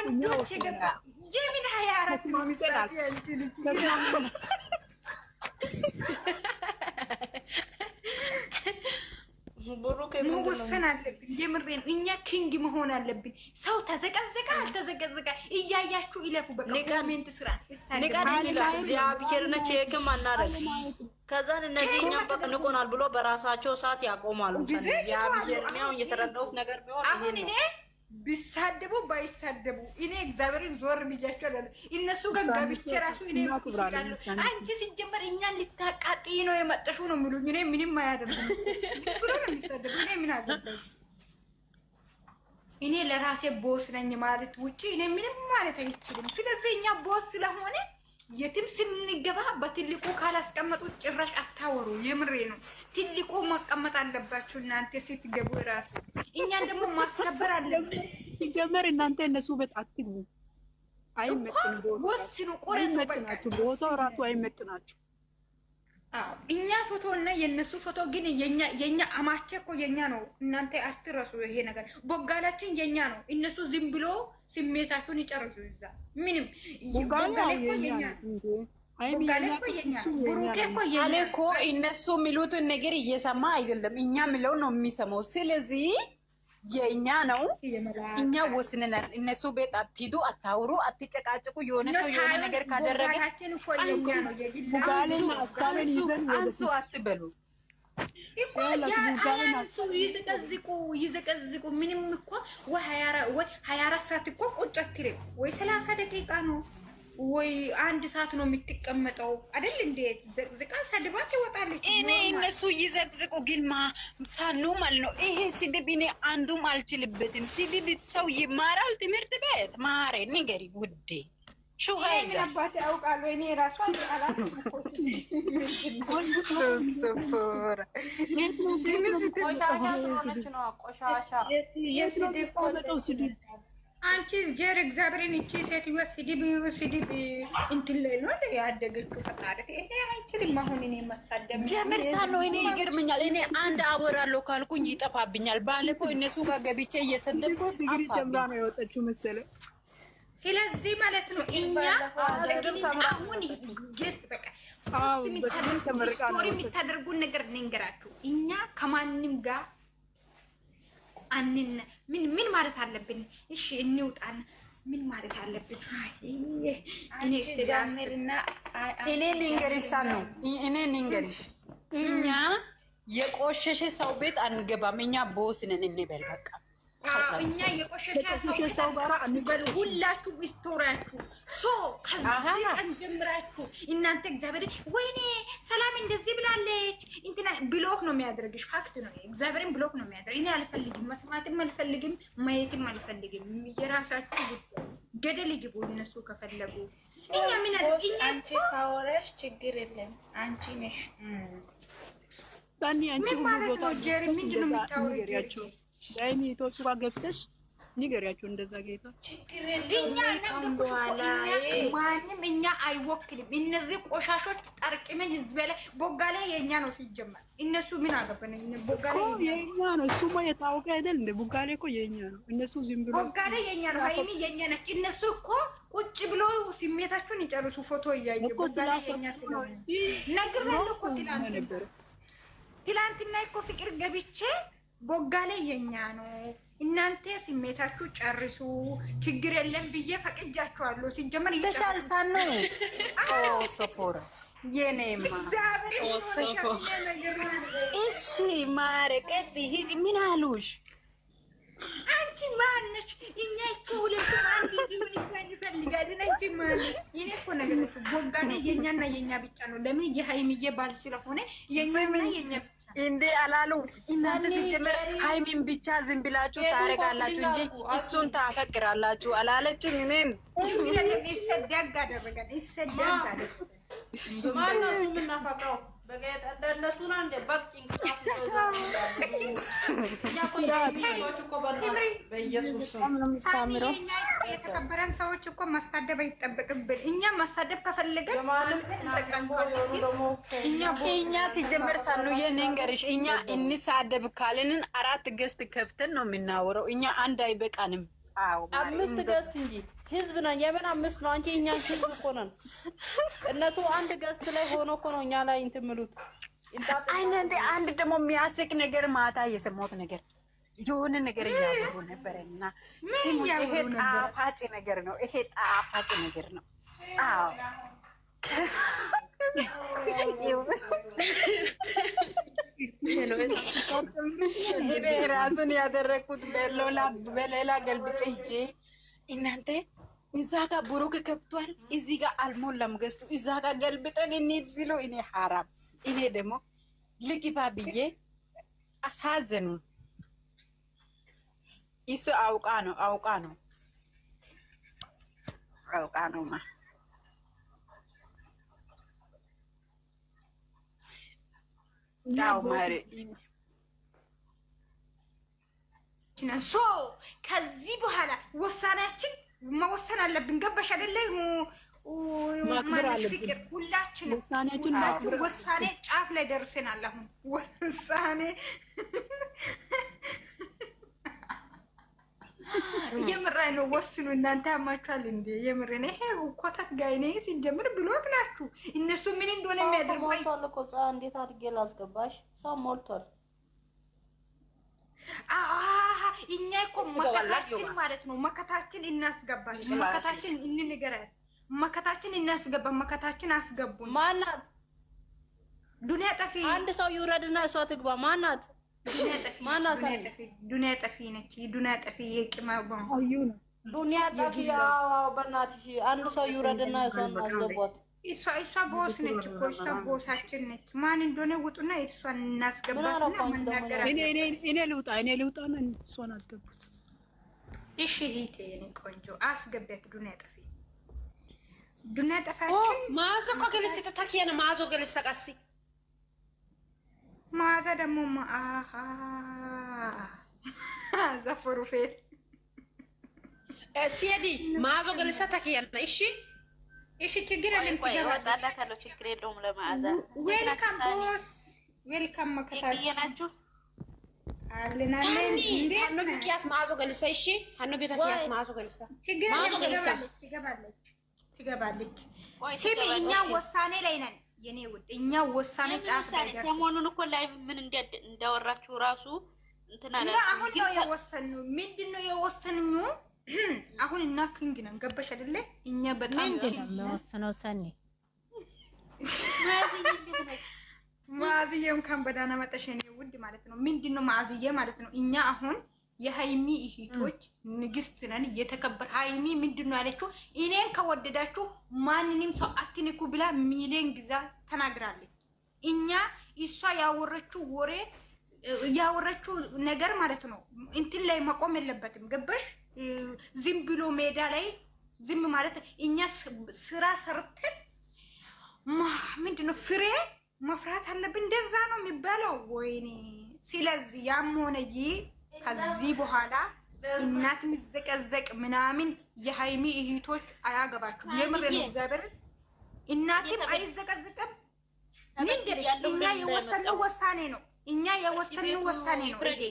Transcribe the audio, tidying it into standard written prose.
ወንዶች የገባ የምን 24 ነው የሚሰጥ ያንቺ ልጅ መወሰን አለብን። የምሬን እኛ ኪንግ መሆን አለብን። ሰው ተዘቀዘቀ አልተዘቀዘቀ እያያችሁ ይለፉ። በቃ ኮሜንት ስራ እግዚአብሔር ነች የክም አናረግ ከዛን እነዚህ እኛም በቃ ንቆናል ብሎ በራሳቸው ሰዓት ያቆማሉ። እግዚአብሔር ነው የተረዳሁት ነገር ቢሆን ይሄ ነው። ቢሳደቡ ባይሳደቡ እኔ እግዚአብሔርን ዞር ብያቸው አለ እነሱ ጋር ገብቼ ራሱ እኔ ይስቃሉ። አንቺ ሲጀመር እኛን ልታቃጥይ ነው የመጣሽው ነው የሚሉኝ። እኔ ምንም አያደርጉም ብሎ ነው የሚሳደቡ። እኔ ምን አደረኩ? እኔ ለራሴ ቦስ ነኝ ማለት ውጪ እኔ ምንም ማለት አይችልም። ስለዚህ እኛ ቦስ ስለሆነ የትም ስንገባ በትልቁ ካላስቀመጡት ጭራሽ አታወሩ። የምሬ ነው። ትልቁ መቀመጥ አለባችሁ እናንተ ስትገቡ ራሱ እኛን ደግሞ ማስከበር አለብን። ሲጀመር እናንተ እነሱ ቤት አትግቡ። አይመጥን ወስኑ። ቆረጡ። በቃ ቦታው ራሱ አይመጥናችሁ። እኛ ፎቶ እና የነሱ ፎቶ ግን የኛ አማቼ እኮ የኛ ነው። እናንተ አትረሱ ይሄ ነገር። ቦጋላችን የኛ ነው። እነሱ ዝም ብሎ ስሜታችሁን ይጨርሱ። ይዛ ምንም ቦጋላ እኮ የኛ ቦጋላ እኮ የኛ ብሩኬ እኮ የኛ እኮ እነሱ የሚሉትን ነገር እየሰማ አይደለም፣ እኛ ምለው ነው የሚሰማው። ስለዚህ የኛ ነው። እኛ ወስነናል። እነሱ ቤት አትሂዱ፣ አታውሩ፣ አትጨቃጭቁ። የሆነ ሰው የሆነ ነገር ካደረገ አንሱ አትበሉ እኮ እሱ ይዘቀዝቁ። ምንም እኮ ወይ 24 ሰዓት እኮ ቁጭ አትልም። ወይ 30 ደቂቃ ነው ወይ 1 ሰዓት ነው የምትቀመጠው አይደል እንዴ? ዘቅዝቃ ሰድባት ይወጣለች። እኔ እነሱ ይዘቅዝቁ ግን ሳኑ ማለት ነው። ይሄ ስድብ እኔ አንዱም አልችልበትም። ስድብ ሰው ይማራል ትምህርት ቤት ማሬ ንገሪ ውዴ ሹሃይዳ አባቴ አውቃለሁ። እኔ ራሱ አላውቅም እኮ አንቺ ጀር እግዚአብሔርን እቺ ሴትዮ ስድብ እንትን ላይ ነው ያደገችው። ፈጣሪ ይሄ አይችልም። አሁን እኔ መሳደብ ጀምር ሳለው እኔ ይገርምኛል። እኔ አንድ አወራለሁ ካልኩኝ ይጠፋብኛል። ባለፈው እነሱ ጋር ገብቼ እየሰደብኩት ጀምራ ነው የወጣችው መሰለኝ። ስለዚህ ማለት ነው እኛ አሁን ጌስት በቃ ስቶሪ የምታደርጉን ነገር ንንገራችሁ። እኛ ከማንም ጋር አንነ ምን ማለት አለብን? እሺ እንውጣን። ምን ማለት አለብን? እኔ ልንገርሽ ነው እኔ ልንገርሽ፣ እኛ የቆሸሸ ሰው ቤት አንገባም። እኛ ቦስ ነን እንበል በቃ። እኛ የቆሸሸ ሰው ጋር አንበል። ሁላችሁ ስቶሪያችሁ ከዚህ ቀን ጀምራችሁ እናንተ እግዚአብሔር ወይኔ ሰላም እንደዚህ ብላለች እንትና ብሎክ ነው የሚያደርግሽ። ፋክት ነው። እግዚአብሔርን ብሎክ ነው የሚያደርግ። እኔ አልፈልግም፣ መስማትም አልፈልግም፣ ማየትም አልፈልግም። የራሳችሁ ገደል ይግቡ እነሱ ከፈለጉ። እኛ ምን አንቺ ካወራሽ ችግር የለም። አንቺ ነሽ ታኒ አንቺ ሁሉ ቦታ ጀሪ ምንድነው የምታወሪው? ዳይኒ ኢትዮጵያ ጋር ገብተሽ ንገሪያቸው እንደዛ ጌታ እኛ ማንም እኛ አይወክልም። እነዚህ ቆሻሾች ጠርቅመን ህዝብ ላይ ቦጋላ የኛ ነው ሲጀመር። እነሱ ምን አገባን? ቦጋላ የኛ ነው። እሱማ የታወቀ አይደል እንደ ቦጋላ እኮ የኛ ነው። እነሱ ዝም ብሎ ቦጋላ የኛ ነው። ሃይሚ የኛ ነች። እነሱ እኮ ቁጭ ብሎ ስሜታቸውን ይጨርሱ ፎቶ እያዩ ቦጋላ የኛ ስለሆነ ነግሬያለሁ እኮ ትላንትና እኮ ፍቅር ገብቼ ቦጋላ የኛ ነው፣ እናንተ ስሜታችሁ ጨርሱ፣ ችግር የለም ብዬ ፈቅጃችኋለሁ። ሲጀመር ተሻልሳን ነው ሶፖራ የኔማ እሺ ማረቀት ሂጂ ምን አሉሽ? አንቺ ማነሽ? እኛ እኮ ሁለቱም አንድ ሊሆን እንፈልጋለን። አንቺ ማነሽ? እኔ እኮ ነገር ቦጋላ የኛና የኛ ብቻ ነው። ለምን የሃይሚዬ ባል ስለሆነ የኛና የኛ እንዴ አላሉ። እናንተ ሲጀመር ሃይሚን ብቻ ዝም ብላችሁ ታረጋላችሁ እንጂ እሱን ታፈቅራላችሁ አላለችም። እኔም ይሰደግ አደረገን ይሰደግ አደረገን ማነው የምናፈቅረው? በጌታ እንደነሱ ነው እንደ ባክቲንግ የተከበረን ሰዎች እኮ ማሳደብ አይጠበቅብን። እኛ ማሳደብ ከፈለገን እኛ ሲጀመር ሳኑዬ ንገርሽ፣ እኛ እንሳደብ ካለንን 4 ገስት ከፍተን ነው የምናወራው። እኛ አንድ አይበቃንም። 5 ገዝት እንጂ ህዝብ ነን። የምን 5 ነው አንቺ? እኛ ህዝብ እኮ ነን። እነሱ አንድ ገዝት ላይ ሆኖ እኮ ነው እኛ ላይ እንትን የሚሉት። አንድ ደግሞ የሚያስቅ ነገር ማታ የሰማሁት ነገር የሆነ ነገር እያወሩ ነበረና ይሄ ጣፋጭ ነገር ነው። ይሄ ጣፋጭ ነገር ነው። አዎ እኔ ራሱን ያደረኩት በሌላ ገልብጬ ሂጄ እናንተ እዛ ጋር ብሩክ ከብቷል፣ እዚህ ጋር አልሞላም ገዝቱ፣ እዛ ጋር ገልብጠን እንሂድ ሲሉ እኔ ሐራም እኔ ደግሞ ልግባ ብዬ አሳዘኑ። እሱ አውቃ ነው ሶ ከዚህ በኋላ ውሳኔያችን መወሰን አለብን። ገባሽ አይደለ? ፍቅር ሁላችንም ውሳኔ ጫፍ ላይ ደርሰናል። አሁን ውሳኔ የምራይ ነው። ወስኑ እናንተ ያማችኋል እንዴ? የምር ነው። ይሄ ኮታት ጋይኔ ሲጀምር ብሎክ ናችሁ። እነሱ ምን እንደሆነ የሚያደርጉ ሞልቷል እኮ እንዴት አድርጌ ላስገባሽ? ሰው ሞልቷል። እኛ እኮ መከታችን ማለት ነው። መከታችን እናስገባሽ። መከታችን እንንገራለን። መከታችን እናስገባ። መከታችን አስገቡ። ማናት? ዱንያ ጠፊ። አንድ ሰው ይውረድና እሷ ትግባ። ማናት? ዱንያ ጠፊ ነች። ዱንያ ጠፊ የቅማባ ዱንያ ጠፊ። በእናትሽ አንድ ሰው ይውረድና እሷን አስገቧት። እሷ ቦስ ነች እኮ እሷ ቦሳችን ነች። ማን እንደሆነ ውጡና እሷን እናስገባትና መናገር። እኔ ልውጣና እሷን አስገቡት። እሺ ሂቴ የኔ ቆንጆ አስገቢያት። ዱንያ ጠፊ ዱንያ ጠፋችን ማዞ እኮ ገለስ ተታኪያና ማዞ ገለስ ተቀሲ ማዛ ደግሞ ማአሃ ዘፈሩ ፌል ሲዲ ማዞ ገለስ ተታኪያና እሺ እሺ ችግር የለም። ትገባላታለሁ። ችግር የለውም። ለማዕዛ ዌልካም ቦስ ዌልካም። መከታችሁ አብለናለን እንዴ? ሀኖ ቢኪያስ ማዞ ገለስ እሺ ሀኖ ቢኪያስ ማዞ ገለስ ችግር የለም። ትገባለች። ሲም እኛ ወሳኔ ላይ ነን የኔ ውድ። እኛ ወሳኔ ጫፍ ላይ ነን። ሰሞኑን እኮ ላይቭ ምን እንዳወራችሁ ራሱ እንትና አለ። አሁን ነው የወሰንነው። ምንድነው የወሰንነው? አሁን እና ኪንግ ነን። ገባሽ አይደለ? እኛ በጣም ምንድነው የወሰነው? ሰኔ ማዝዬ እንኳን በዳና መጣሽ የኔ ውድ ማለት ነው። ምንድነው ማዝዬ ማለት ነው? እኛ አሁን የሃይሚ እህቶች ንግስት ነን። የተከበር ሃይሚ ምንድነው ያለችው? እኔን ከወደዳችሁ ማንንም ሰው አትንኩ ብላ ሚሊዮን ጊዜ ተናግራለች። እኛ እሷ ያወረችው ወሬ ያወረችው ነገር ማለት ነው እንትን ላይ መቆም የለበትም። ገባሽ? ዝም ብሎ ሜዳ ላይ ዝም ማለት እኛ ስራ ሰርተን ምንድነው ፍሬ መፍራት አለብን። እንደዛ ነው የሚባለው። ወይኔ ስለዚህ ያም ሆነ ከዚህ በኋላ እናት ምዘቀዘቅ ምናምን የሃይሚ እህቶች አያገባችሁ። የምር ነው እግዚአብሔር። እናትም አይዘቀዝቅም። እኛ የወሰነው ውሳኔ ነው። እኛ የወሰነው ውሳኔ ነው ይሄ